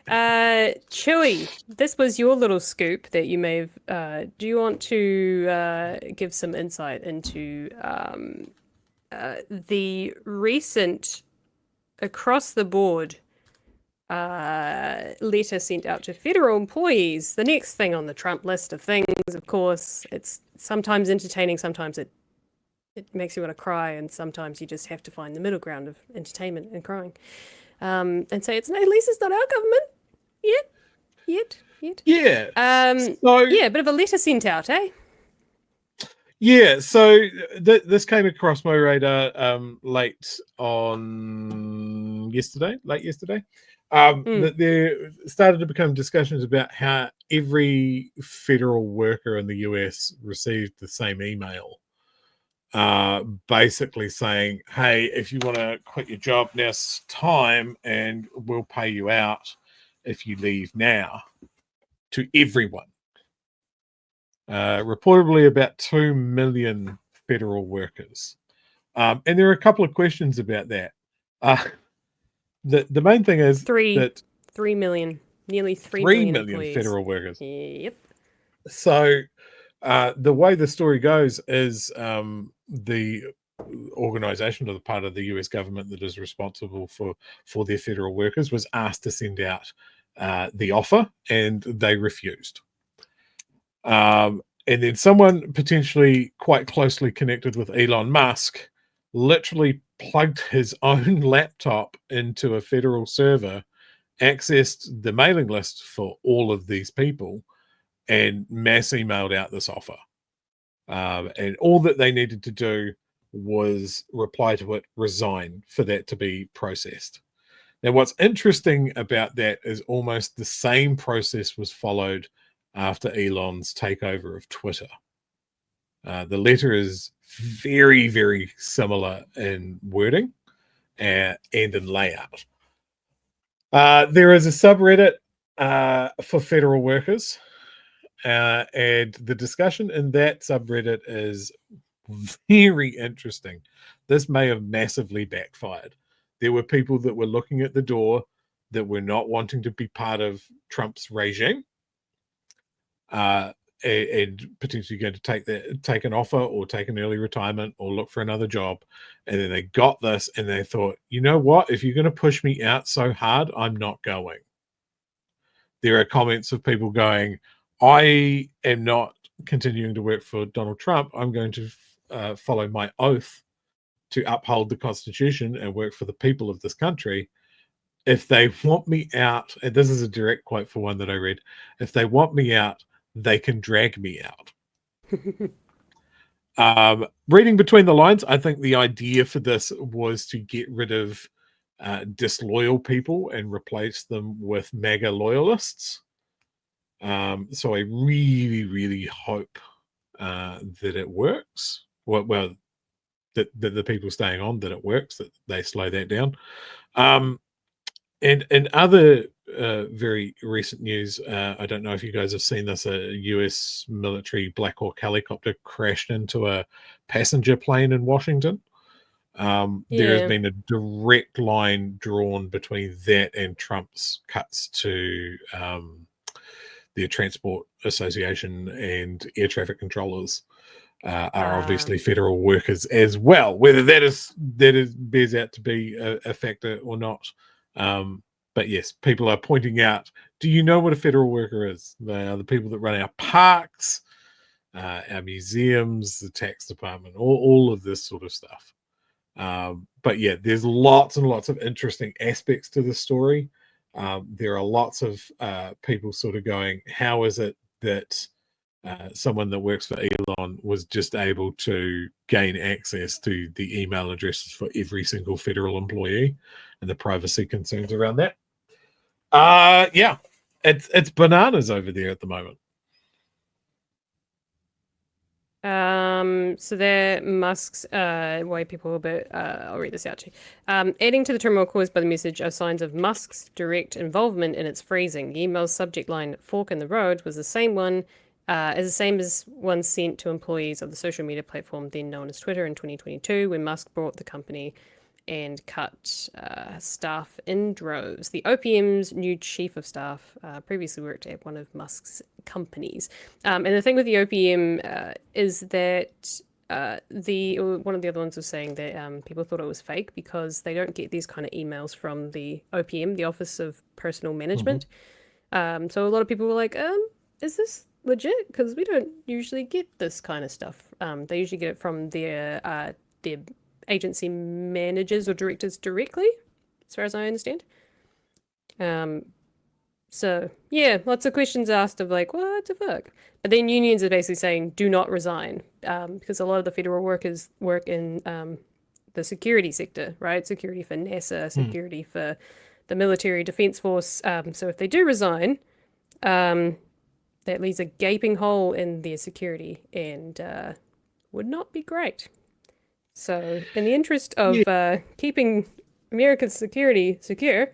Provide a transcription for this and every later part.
Chewie, this was your little scoop that you may have. Do you want to give some insight into the recent across the board letter sent out to federal employees? The next thing on the Trump list of things, of course, it's sometimes entertaining, sometimes it makes you want to cry, and sometimes you just have to find the middle ground of entertainment and crying. And say at least it's not our government yet. Yeah. So Yeah, a bit of a letter sent out, eh? yeah, so this came across my radar late yesterday. That there started to become discussions about how every federal worker in the US received the same email, basically saying, "Hey, if you want to quit your job, now's time, and we'll pay you out if you leave now." To everyone. Reportedly about 2 million federal workers. And there are a couple of questions about that. The main thing is that 3 million, nearly 3 million employees. federal workers. Yep. So the way the story goes is the organization or the part of the US government that is responsible for their federal workers was asked to send out the offer, and they refused. And then someone potentially quite closely connected with Elon Musk literally plugged his own laptop into a federal server, accessed the mailing list for all of these people, and mass emailed out this offer. And all that they needed to do was reply to it, resign, for that to be processed. Now, what's interesting about that is almost the same process was followed after Elon's takeover of Twitter. The letter is very, very similar in wording and in layout. There is a subreddit for federal workers, and the discussion in that subreddit is very interesting. This may have massively backfired. There were people that were looking at the door that were not wanting to be part of Trump's regime, and potentially going to take an offer or take an early retirement or look for another job. And then they got this and they thought, you know what? If you're going to push me out so hard, I'm not going. There are comments of people going, I am not continuing to work for Donald Trump. I'm going to follow my oath to uphold the Constitution and work for the people of this country. If they want me out, and this is a direct quote for one that I read, if they want me out, they can drag me out. Reading between the lines, I think the idea for this was to get rid of disloyal people and replace them with MAGA loyalists. So I really, really hope that it works. Well, that the people staying on, that it works, that they slow that down. And in other very recent news, I don't know if you guys have seen this, a US military Black Hawk helicopter crashed into a passenger plane in Washington. There has been a direct line drawn between that and Trump's cuts to their Transport Association, and air traffic controllers are obviously federal workers as well. Whether that bears out to be a factor or not. But yes, people are pointing out, do you know what a federal worker is? They are the people that run our parks, our museums, the tax department, all of this sort of stuff. But yeah, there's lots and lots of interesting aspects to the story. There are lots of people sort of going, how is it that someone that works for Elon was just able to gain access to the email addresses for every single federal employee, and the privacy concerns around that? Yeah, it's bananas over there at the moment. So there, Musk's why people a bit. I'll read this out to you. Adding to the turmoil caused by the message are signs of Musk's direct involvement in its phrasing. The email's subject line "fork in the road" was the same as one sent to employees of the social media platform then known as Twitter in 2022, when Musk brought the company and cut staff in droves. The OPM's new chief of staff previously worked at one of Musk's companies. And the thing with the OPM is that one of the other ones was saying that people thought it was fake because they don't get these kind of emails from the OPM, the Office of Personal Management. So a lot of people were like, is this legit? Because we don't usually get this kind of stuff. They usually get it from their agency managers or directors directly, as far as I understand. So yeah, lots of questions asked of like, what the fuck? But then unions are basically saying, do not resign, because a lot of the federal workers work in the security sector, right? Security for NASA, security for the military defense force. So if they do resign, that leaves a gaping hole in their security and would not be great. So in the interest of keeping America's security secure,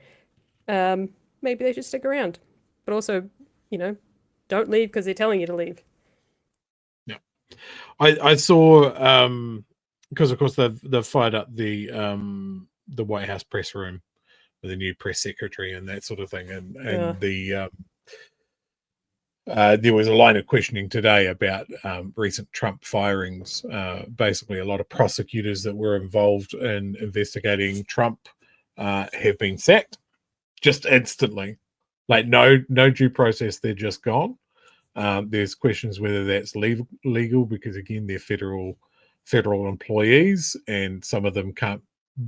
maybe they should stick around. But also, don't leave because they're telling you to leave. Yeah. I saw, because of course they've fired up the White House press room with a new press secretary and that sort of thing. And there was a line of questioning today about recent Trump firings. Basically, a lot of prosecutors that were involved in investigating Trump have been sacked just instantly. Like no due process, they're just gone. There's questions whether that's legal because, again, they're federal employees, and some of them can't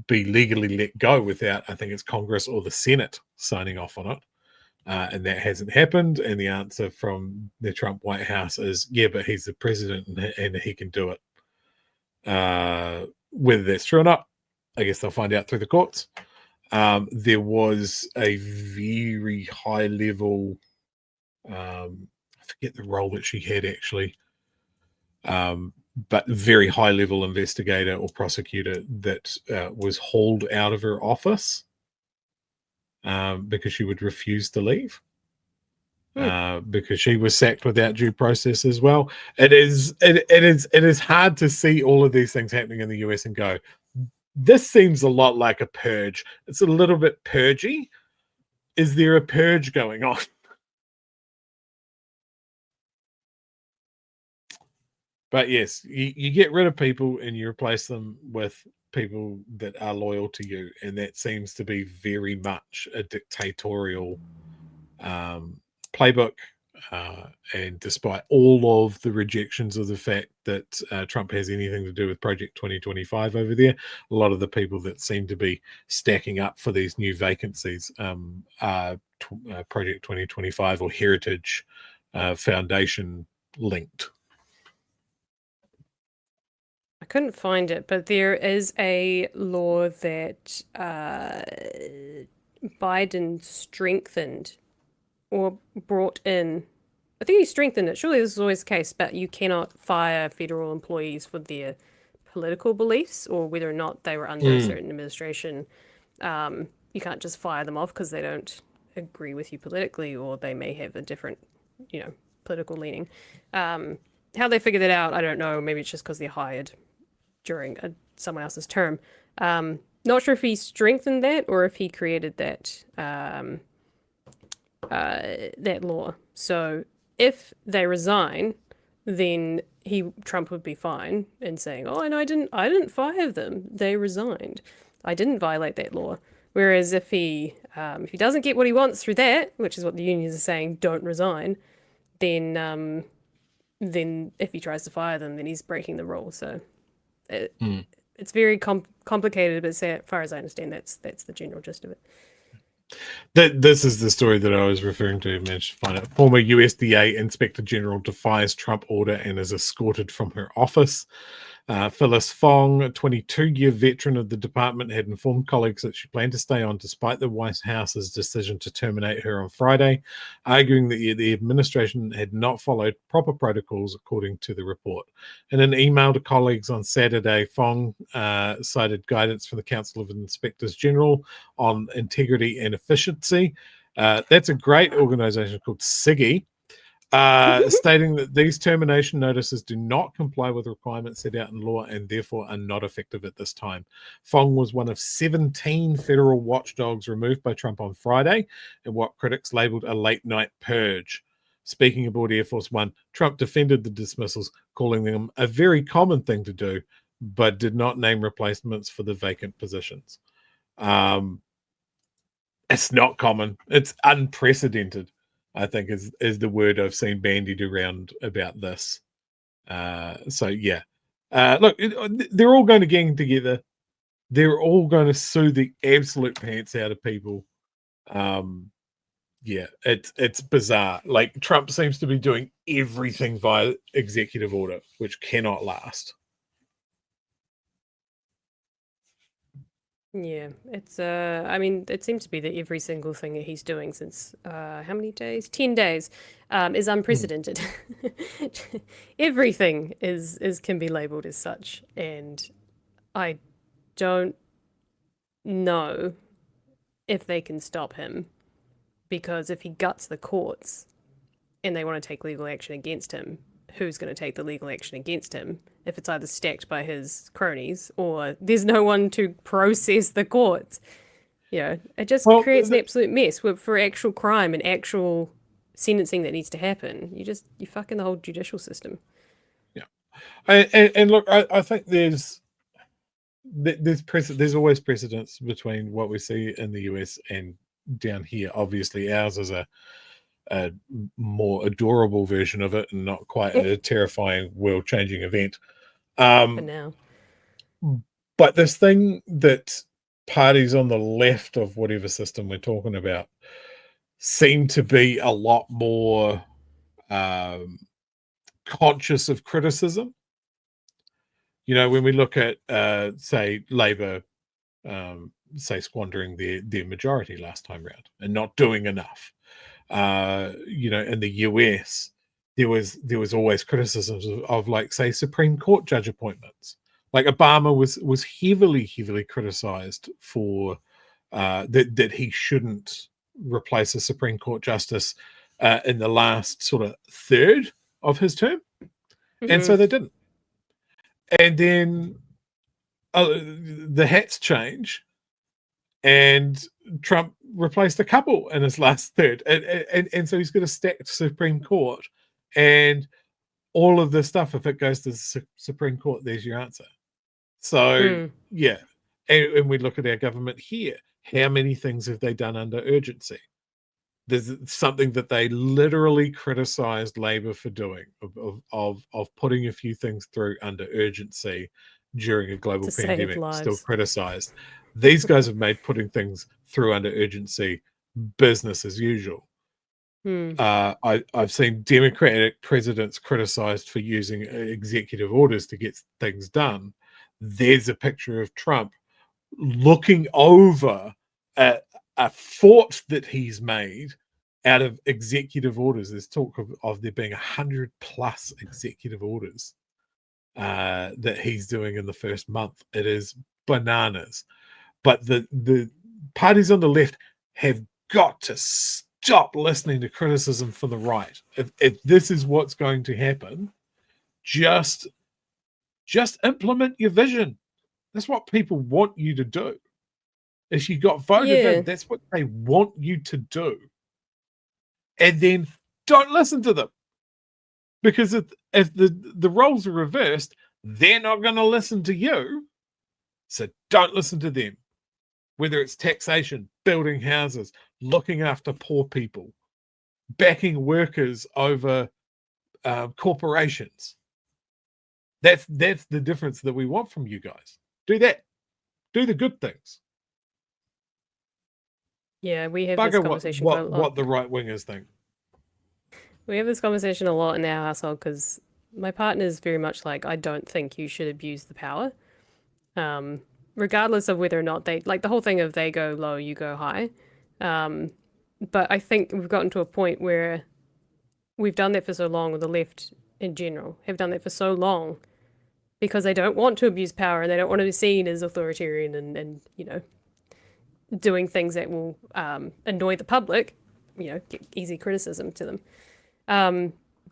be legally let go without, I think it's Congress or the Senate signing off on it. And that hasn't happened. And the answer from the Trump White House is, yeah, but he's the president and he can do it. Whether that's true or not, I guess they'll find out through the courts. There was a very high level, I forget the role that she had actually, but very high level investigator or prosecutor that was hauled out of her office because she would refuse to leave. Because she was sacked without due process as well. It is hard to see all of these things happening in the US and go, this seems a lot like a purge. It's a little bit purgy. Is there a purge going on? But yes, you get rid of people and you replace them with people that are loyal to you, and that seems to be very much a dictatorial playbook. And despite all of the rejections of the fact that Trump has anything to do with Project 2025 over there, a lot of the people that seem to be stacking up for these new vacancies are Project 2025 or Heritage Foundation linked. I couldn't find it, but there is a law that Biden strengthened or brought in. I think he strengthened it. Surely this is always the case, but you cannot fire federal employees for their political beliefs or whether or not they were under a certain administration. You can't just fire them off because they don't agree with you politically or they may have a different, political leaning. How they figured it out, I don't know. Maybe it's just because they're hired during someone else's term. Not sure if he strengthened that or if he created that that law. So if they resign, then Trump would be fine in saying, "Oh, and I didn't fire them. They resigned. I didn't violate that law." Whereas if he doesn't get what he wants through that, which is what the unions are saying, don't resign, then if he tries to fire them, then he's breaking the rule. So it's very complicated, but as far as I understand, that's the general gist of it. This is the story that I was referring to. Managed to find it. Former USDA Inspector General defies Trump order and is escorted from her office. Phyllis Fong, a 22-year veteran of the department, had informed colleagues that she planned to stay on despite the White House's decision to terminate her on Friday, arguing that the administration had not followed proper protocols according to the report. In an email to colleagues on Saturday, Fong cited guidance from the Council of Inspectors General on integrity and efficiency. That's a great organization called SIGI. stating that these termination notices do not comply with requirements set out in law and therefore are not effective at this time. Fong was one of 17 federal watchdogs removed by Trump on Friday in what critics labeled a late-night purge. Speaking aboard Air Force One, Trump defended the dismissals, calling them a very common thing to do, but did not name replacements for the vacant positions. It's not common. It's unprecedented, I think, is the word I've seen bandied around about this. So yeah, look, they're all going to gang together. They're all going to sue the absolute pants out of people. Yeah, it's bizarre. Like Trump seems to be doing everything via executive order, which cannot last. Yeah, it's I mean, it seems to be that every single thing that he's doing since how many days? 10 days, is unprecedented. Everything is can be labeled as such, and I don't know if they can stop him, because if he guts the courts and they want to take legal action against him, who's going to take the legal action against him if it's either stacked by his cronies or there's no one to process the courts? You know, it just creates an absolute mess for actual crime and actual sentencing that needs to happen. You fucking the whole judicial system. Yeah, and look, I think there's always precedence between what we see in the US and down here. Obviously, ours is a more adorable version of it and not quite a terrifying world-changing event. For now. But this thing that parties on the left of whatever system we're talking about seem to be a lot more conscious of criticism. You know, when we look at, say, Labour, say, squandering their majority last time round and not doing enough. You know, in the US, there was always criticisms of like, say, Supreme Court judge appointments. Like Obama was heavily criticized for that he shouldn't replace a Supreme Court justice in the last sort of third of his term, and so they didn't. And then the hats change, and Trump replaced a couple in his last third, and so he's got a stacked Supreme Court, and all of this stuff. If it goes to the Supreme Court, there's your answer. So yeah, and we look at our government here. How many things have they done under urgency? There's something that they literally criticized Labor for doing, of putting a few things through under urgency during a global pandemic, still criticized. These guys have made putting things through under urgency business as usual. I've seen Democratic presidents criticized for using executive orders to get things done. There's a picture of Trump looking over a fort that he's made out of executive orders. There's talk of there being 100 plus executive orders that he's doing in the first month. It is bananas. But the parties on the left have got to stop listening to criticism from the right. If this is what's going to happen, just implement your vision. That's what people want you to do. If you got voted in, that's what they want you to do. And then don't listen to them. Because if the roles are reversed, they're not going to listen to you. So don't listen to them. Whether it's taxation, building houses, looking after poor people, backing workers over corporations. That's the difference that we want from you guys. Do that. Do the good things. Yeah, we have this conversation quite a lot. What the right wingers think. We have this conversation a lot in our household because my partner is very much like, I don't think you should abuse the power. Regardless of whether or not they, like the whole thing of they go low, you go high. But I think we've gotten to a point where we've done that for so long, or the left in general have done that for so long, because they don't want to abuse power and they don't want to be seen as authoritarian and you know, doing things that will annoy the public, you know, get easy criticism to them.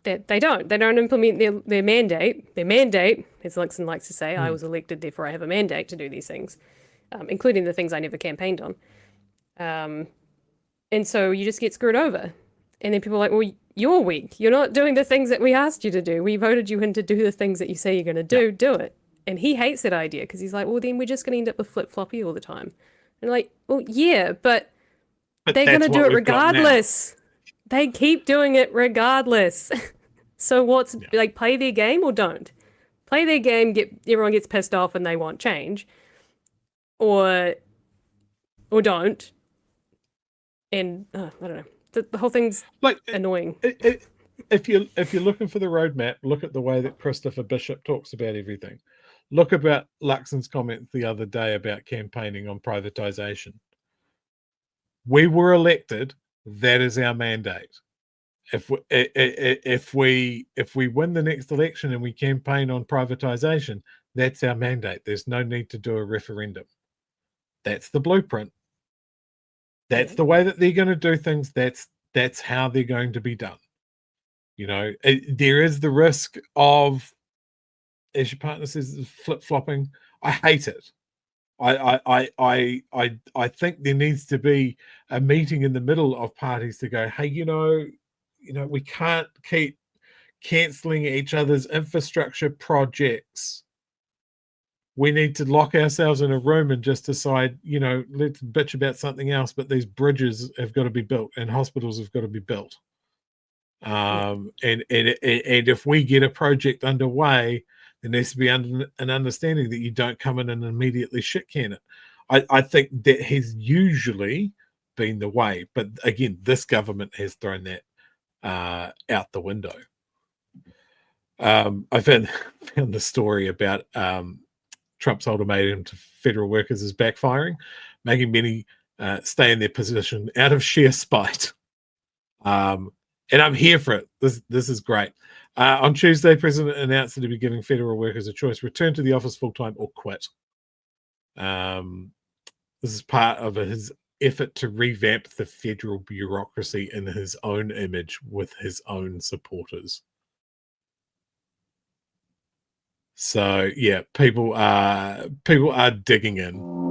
that they don't implement their mandate. Their mandate, as Nixon likes to say, I was elected, therefore I have a mandate to do these things, including the things I never campaigned on. And so you just get screwed over. And then people are like, well, you're weak. You're not doing the things that we asked you to do. We voted you in to do the things that you say you're going to do. Do it. And he hates that idea because he's like, well, then we're just going to end up with flip-floppy all the time. And like, well, yeah, but they're going to do it regardless. They keep doing it regardless. So what's like, play their game or don't? Play their game, everyone gets pissed off and they want change. Or don't. And I don't know. The whole thing's like annoying. If you're looking for the roadmap, look at the way that Christopher Bishop talks about everything. Look about Luxon's comment the other day about campaigning on privatization. We were elected. That is our mandate. If we win the next election and we campaign on privatization, that's our mandate. There's no need to do a referendum. That's the blueprint. That's the way that they're going to do things. That's how they're going to be done. You know, there is the risk of, as your partner says, flip-flopping. I hate it. I think there needs to be a meeting in the middle of parties to go, hey, you know, we can't keep cancelling each other's infrastructure projects. We need to lock ourselves in a room and just decide, let's bitch about something else, but these bridges have got to be built and hospitals have got to be built. And if we get a project underway, there needs to be an understanding that you don't come in and immediately shit can it. I think that has usually been the way. But again, this government has thrown that out the window. I found the story about Trump's ultimatum to federal workers is backfiring, making many stay in their position out of sheer spite. And I'm here for it. This is great. On Tuesday, President announced that he'd be giving federal workers a choice: return to the office full-time or quit. This is part of his effort to revamp the federal bureaucracy in his own image with his own supporters. So yeah, people are digging in.